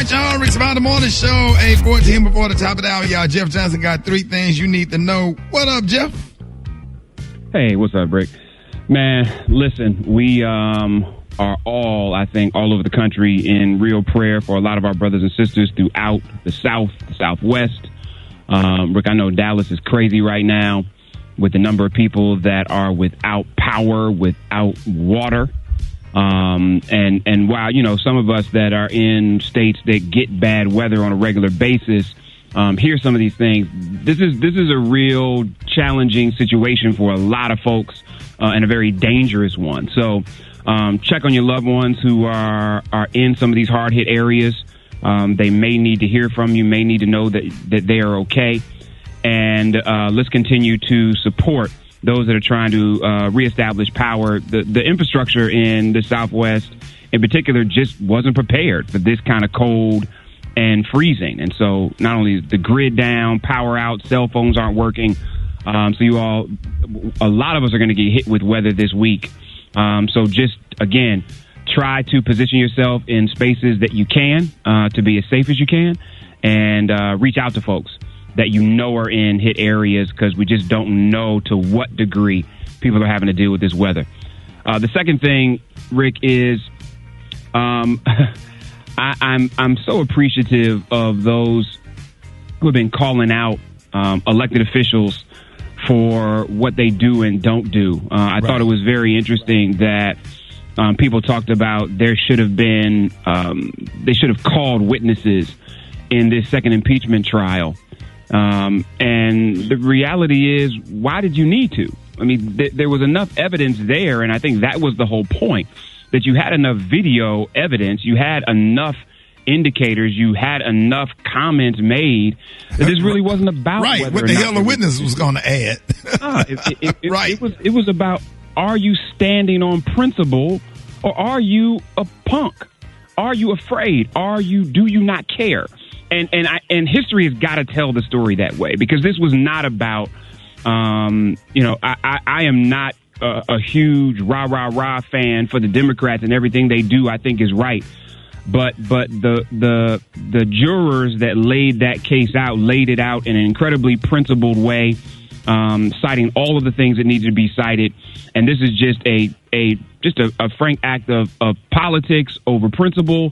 right, y'all. Rick's about the morning show. 8:14 before the top of the hour, y'all. Jeff Johnson got 3 things you need to know. What up, Jeff? Hey, what's up, Rick? Man, listen, we are all, I think, all over the country in real prayer for a lot of our brothers and sisters throughout the South, the Southwest. Rick, I know Dallas is crazy right now with the number of people that are without power, without water. And while, you know, some of us that are in states that get bad weather on a regular basis, hear some of these things. This is a real challenging situation for a lot of folks, and a very dangerous one. So, check on your loved ones who are in some of these hard hit areas. They may need to hear from you, may need to know that they are okay. And, let's continue to support those that are trying to reestablish power. The infrastructure in the Southwest, in particular, just wasn't prepared for this kind of cold and freezing. And so not only is the grid down, power out, cell phones aren't working. So a lot of us are going to get hit with weather this week. So just, again, try to position yourself in spaces that you can to be as safe as you can, and reach out to folks that you know are in hit areas, because we just don't know to what degree people are having to deal with this weather. The second thing, Rick, is I'm so appreciative of those who have been calling out elected officials for what they do and don't do. I thought it was very interesting that people talked about there should have been, they should have called witnesses in this second impeachment trial. And the reality is, why did you need to? I mean, there was enough evidence there, and I think that was the whole point, that you had enough video evidence, you had enough indicators, you had enough comments made, that this really wasn't about right. What the hell the witness was going to add. Right. It was about, are you standing on principle, or are you a punk? Are you afraid? Do you not care? And history has got to tell the story that way, because this was not about, I am not a huge rah fan for the Democrats, and everything they do I think is right. But the jurors that laid that case out laid it out in an incredibly principled way, citing all of the things that needed to be cited. And this is just a frank act of politics over principle,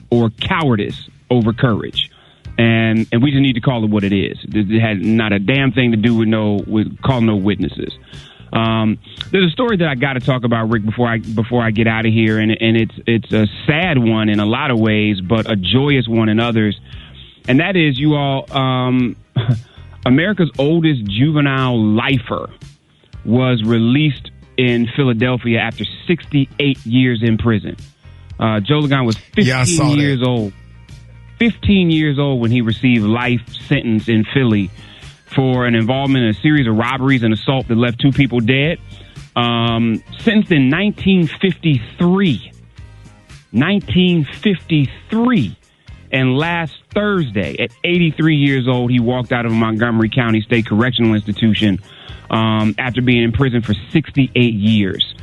or cowardice over courage. And we just need to call it what it is. It had not a damn thing to do with calling no witnesses. There's a story that I got to talk about, Rick, before I get out of here, and it's a sad one in a lot of ways, but a joyous one in others. And that is, you all, America's oldest juvenile lifer was released in Philadelphia after 68 years in prison. Joe Ligon was 15 years old. 15 years old when he received life sentence in Philly for an involvement in a series of robberies and assault that left 2 people dead. Sentenced in 1953. 1953. And last Thursday, at 83 years old, he walked out of Montgomery County State Correctional Institution after being in prison for 68 years.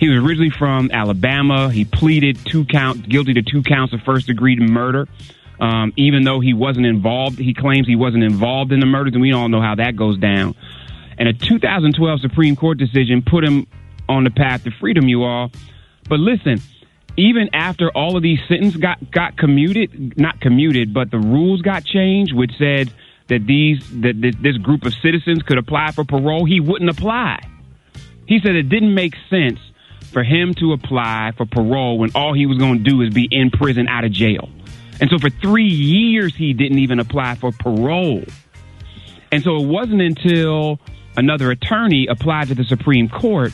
He was originally from Alabama. He pleaded guilty to 2 counts of first-degree murder. Even though he wasn't involved, he claims he wasn't involved in the murders, and we all know how that goes down. And a 2012 Supreme Court decision put him on the path to freedom, you all. But listen, even after all of these sentences got commuted, not commuted, but the rules got changed, which said that this group of citizens could apply for parole, he wouldn't apply. He said it didn't make sense for him to apply for parole when all he was going to do is be in prison, out of jail. And so for 3 years, he didn't even apply for parole. And so it wasn't until another attorney applied to the Supreme Court,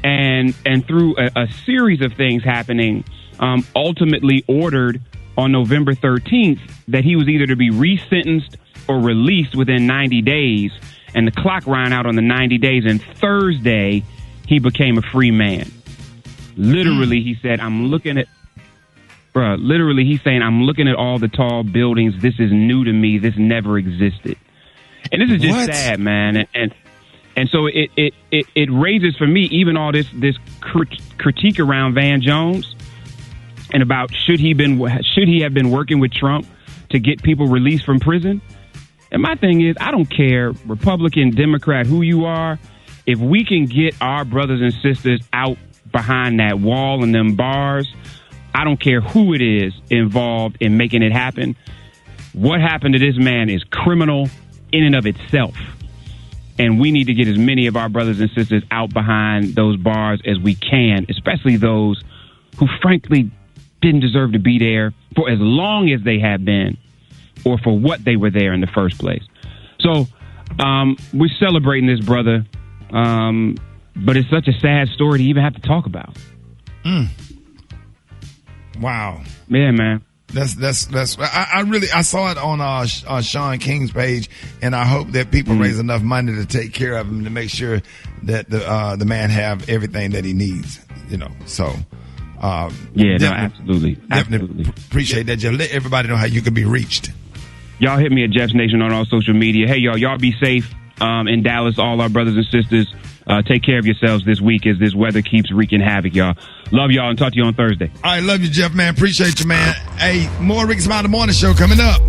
and through a series of things happening, ultimately ordered on November 13th that he was either to be resentenced or released within 90 days. And the clock ran out on the 90 days. And Thursday, he became a free man. Literally, he said, literally, he's saying, I'm looking at all the tall buildings. This is new to me. This never existed. And this is just sad, man. And so it raises for me, even all this critique around Van Jones. and about should he have been working with Trump to get people released from prison. And my thing is, I don't care, Republican, Democrat, who you are. If we can get our brothers and sisters out behind that wall and them bars, I don't care who it is involved in making it happen. What happened to this man is criminal in and of itself. And we need to get as many of our brothers and sisters out behind those bars as we can, especially those who frankly didn't deserve to be there for as long as they have been or for what they were there in the first place. So we're celebrating this, brother. But it's such a sad story to even have to talk about. Wow. Yeah, man. I saw it on Sean King's page, and I hope that people raise enough money to take care of him to make sure that the man have everything that he needs, so. Absolutely. Definitely appreciate that, Jeff. Let everybody know how you can be reached. Y'all hit me at Jeff's Nation on all social media. Hey, y'all be safe in Dallas, all our brothers and sisters. Take care of yourselves this week as this weather keeps wreaking havoc, y'all. Love y'all and talk to you on Thursday. All right, love you, Jeff, man. Appreciate you, man. Hey, more Rickey Smiley Morning Show coming up.